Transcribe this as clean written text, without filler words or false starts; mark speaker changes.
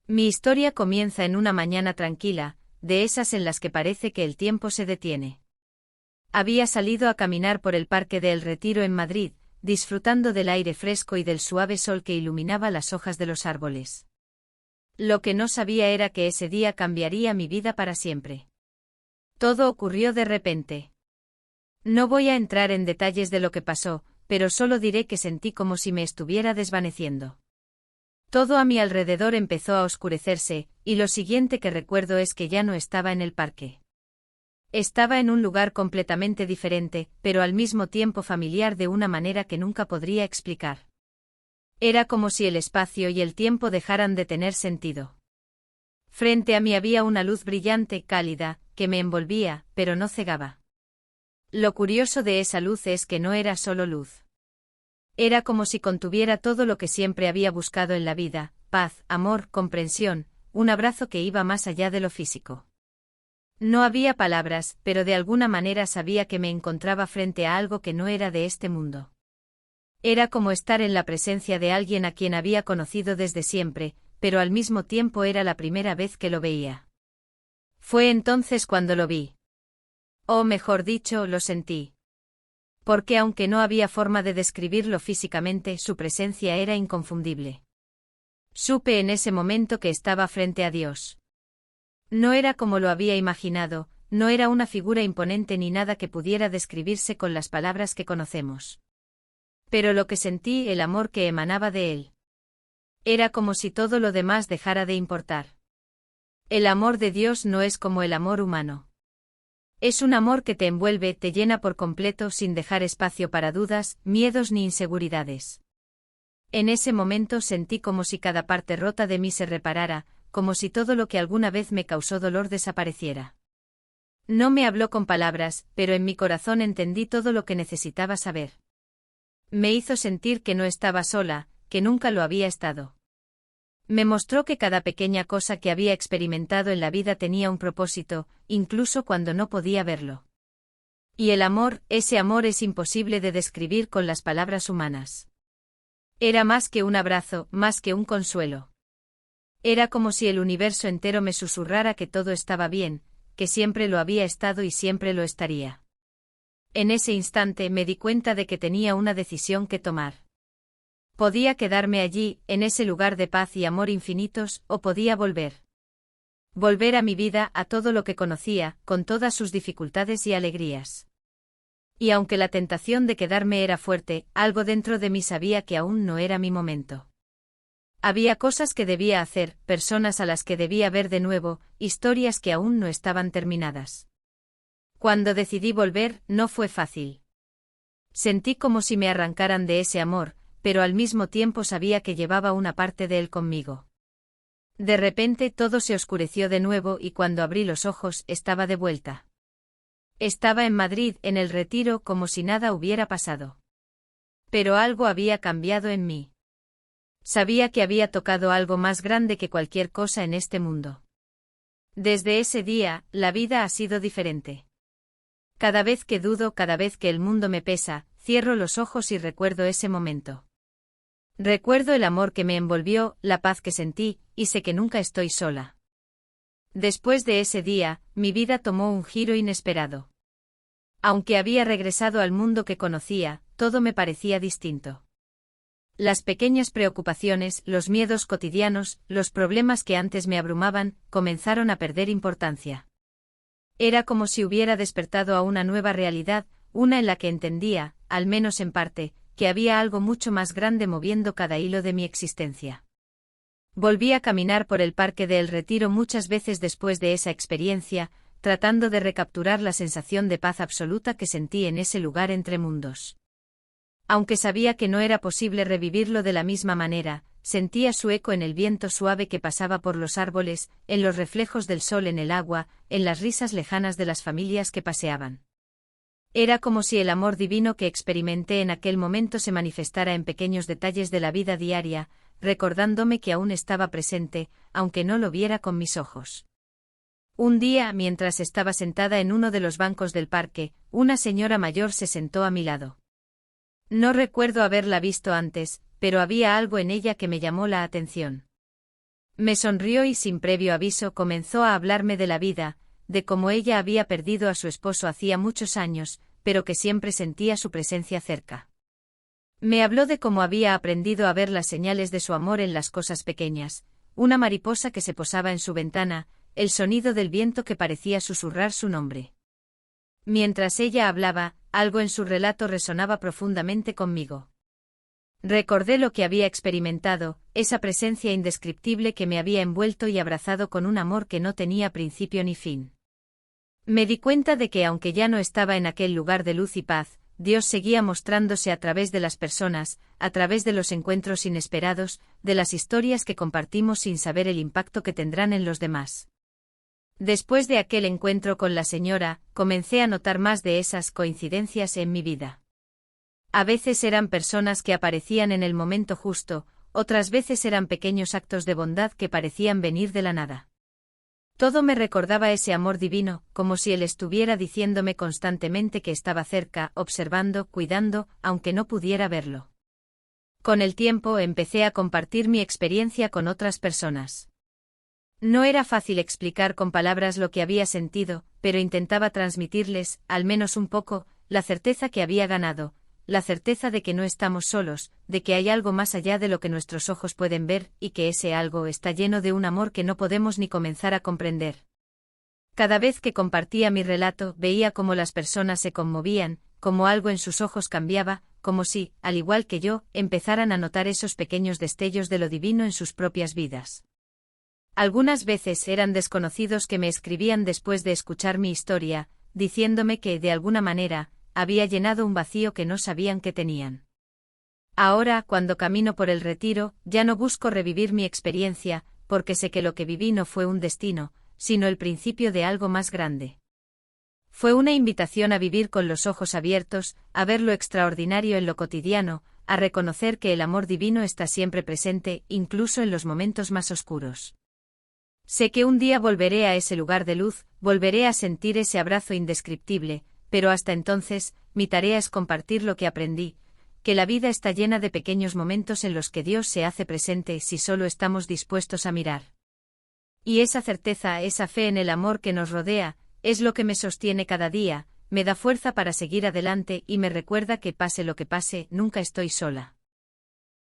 Speaker 1: Mi historia comienza en una mañana tranquila, de esas en las que parece que el tiempo se detiene. Había salido a caminar por el Parque de El Retiro en Madrid, disfrutando del aire fresco y del suave sol que iluminaba las hojas de los árboles. Lo que no sabía era que ese día cambiaría mi vida para siempre. Todo ocurrió de repente. No voy a entrar en detalles de lo que pasó, pero solo diré que sentí como si me estuviera desvaneciendo. Todo a mi alrededor empezó a oscurecerse, y lo siguiente que recuerdo es que ya no estaba en el parque. Estaba en un lugar completamente diferente, pero al mismo tiempo familiar de una manera que nunca podría explicar. Era como si el espacio y el tiempo dejaran de tener sentido. Frente a mí había una luz brillante, cálida, que me envolvía, pero no cegaba. Lo curioso de esa luz es que no era solo luz. Era como si contuviera todo lo que siempre había buscado en la vida: paz, amor, comprensión, un abrazo que iba más allá de lo físico. No había palabras, pero de alguna manera sabía que me encontraba frente a algo que no era de este mundo. Era como estar en la presencia de alguien a quien había conocido desde siempre, pero al mismo tiempo era la primera vez que lo veía. Fue entonces cuando lo vi. O mejor dicho, lo sentí. Porque aunque no había forma de describirlo físicamente, su presencia era inconfundible. Supe en ese momento que estaba frente a Dios. No era como lo había imaginado, no era una figura imponente ni nada que pudiera describirse con las palabras que conocemos. Pero lo que sentí, el amor que emanaba de él. Era como si todo lo demás dejara de importar. El amor de Dios no es como el amor humano. Es un amor que te envuelve, te llena por completo sin dejar espacio para dudas, miedos ni inseguridades. En ese momento sentí como si cada parte rota de mí se reparara, como si todo lo que alguna vez me causó dolor desapareciera. No me habló con palabras, pero en mi corazón entendí todo lo que necesitaba saber. Me hizo sentir que no estaba sola, que nunca lo había estado. Me mostró que cada pequeña cosa que había experimentado en la vida tenía un propósito, incluso cuando no podía verlo. Y el amor, ese amor es imposible de describir con las palabras humanas. Era más que un abrazo, más que un consuelo. Era como si el universo entero me susurrara que todo estaba bien, que siempre lo había estado y siempre lo estaría. En ese instante me di cuenta de que tenía una decisión que tomar. Podía quedarme allí, en ese lugar de paz y amor infinitos, o podía volver. Volver a mi vida, a todo lo que conocía, con todas sus dificultades y alegrías. Y aunque la tentación de quedarme era fuerte, algo dentro de mí sabía que aún no era mi momento. Había cosas que debía hacer, personas a las que debía ver de nuevo, historias que aún no estaban terminadas. Cuando decidí volver, no fue fácil. Sentí como si me arrancaran de ese amor, pero al mismo tiempo sabía que llevaba una parte de él conmigo. De repente todo se oscureció de nuevo y cuando abrí los ojos estaba de vuelta. Estaba en Madrid, en El Retiro, como si nada hubiera pasado. Pero algo había cambiado en mí. Sabía que había tocado algo más grande que cualquier cosa en este mundo. Desde ese día, la vida ha sido diferente. Cada vez que dudo, cada vez que el mundo me pesa, cierro los ojos y recuerdo ese momento. Recuerdo el amor que me envolvió, la paz que sentí, y sé que nunca estoy sola. Después de ese día, mi vida tomó un giro inesperado. Aunque había regresado al mundo que conocía, todo me parecía distinto. Las pequeñas preocupaciones, los miedos cotidianos, los problemas que antes me abrumaban, comenzaron a perder importancia. Era como si hubiera despertado a una nueva realidad, una en la que entendía, al menos en parte, que había algo mucho más grande moviendo cada hilo de mi existencia. Volví a caminar por el Parque de El Retiro muchas veces después de esa experiencia, tratando de recapturar la sensación de paz absoluta que sentí en ese lugar entre mundos. Aunque sabía que no era posible revivirlo de la misma manera, sentía su eco en el viento suave que pasaba por los árboles, en los reflejos del sol en el agua, en las risas lejanas de las familias que paseaban. Era como si el amor divino que experimenté en aquel momento se manifestara en pequeños detalles de la vida diaria, recordándome que aún estaba presente, aunque no lo viera con mis ojos. Un día, mientras estaba sentada en uno de los bancos del parque, una señora mayor se sentó a mi lado. No recuerdo haberla visto antes, pero había algo en ella que me llamó la atención. Me sonrió y sin previo aviso comenzó a hablarme de la vida, de cómo ella había perdido a su esposo hacía muchos años, pero que siempre sentía su presencia cerca. Me habló de cómo había aprendido a ver las señales de su amor en las cosas pequeñas, una mariposa que se posaba en su ventana, el sonido del viento que parecía susurrar su nombre. Mientras ella hablaba, algo en su relato resonaba profundamente conmigo. Recordé lo que había experimentado, esa presencia indescriptible que me había envuelto y abrazado con un amor que no tenía principio ni fin. Me di cuenta de que aunque ya no estaba en aquel lugar de luz y paz, Dios seguía mostrándose a través de las personas, a través de los encuentros inesperados, de las historias que compartimos sin saber el impacto que tendrán en los demás. Después de aquel encuentro con la señora, comencé a notar más de esas coincidencias en mi vida. A veces eran personas que aparecían en el momento justo, otras veces eran pequeños actos de bondad que parecían venir de la nada. Todo me recordaba ese amor divino, como si él estuviera diciéndome constantemente que estaba cerca, observando, cuidando, aunque no pudiera verlo. Con el tiempo empecé a compartir mi experiencia con otras personas. No era fácil explicar con palabras lo que había sentido, pero intentaba transmitirles, al menos un poco, la certeza que había ganado, la certeza de que no estamos solos, de que hay algo más allá de lo que nuestros ojos pueden ver, y que ese algo está lleno de un amor que no podemos ni comenzar a comprender. Cada vez que compartía mi relato, veía cómo las personas se conmovían, cómo algo en sus ojos cambiaba, como si, al igual que yo, empezaran a notar esos pequeños destellos de lo divino en sus propias vidas. Algunas veces eran desconocidos que me escribían después de escuchar mi historia, diciéndome que, de alguna manera, había llenado un vacío que no sabían que tenían. Ahora, cuando camino por el retiro, ya no busco revivir mi experiencia, porque sé que lo que viví no fue un destino, sino el principio de algo más grande. Fue una invitación a vivir con los ojos abiertos, a ver lo extraordinario en lo cotidiano, a reconocer que el amor divino está siempre presente, incluso en los momentos más oscuros. Sé que un día volveré a ese lugar de luz, volveré a sentir ese abrazo indescriptible, pero hasta entonces, mi tarea es compartir lo que aprendí, que la vida está llena de pequeños momentos en los que Dios se hace presente si solo estamos dispuestos a mirar. Y esa certeza, esa fe en el amor que nos rodea, es lo que me sostiene cada día, me da fuerza para seguir adelante y me recuerda que pase lo que pase, nunca estoy sola.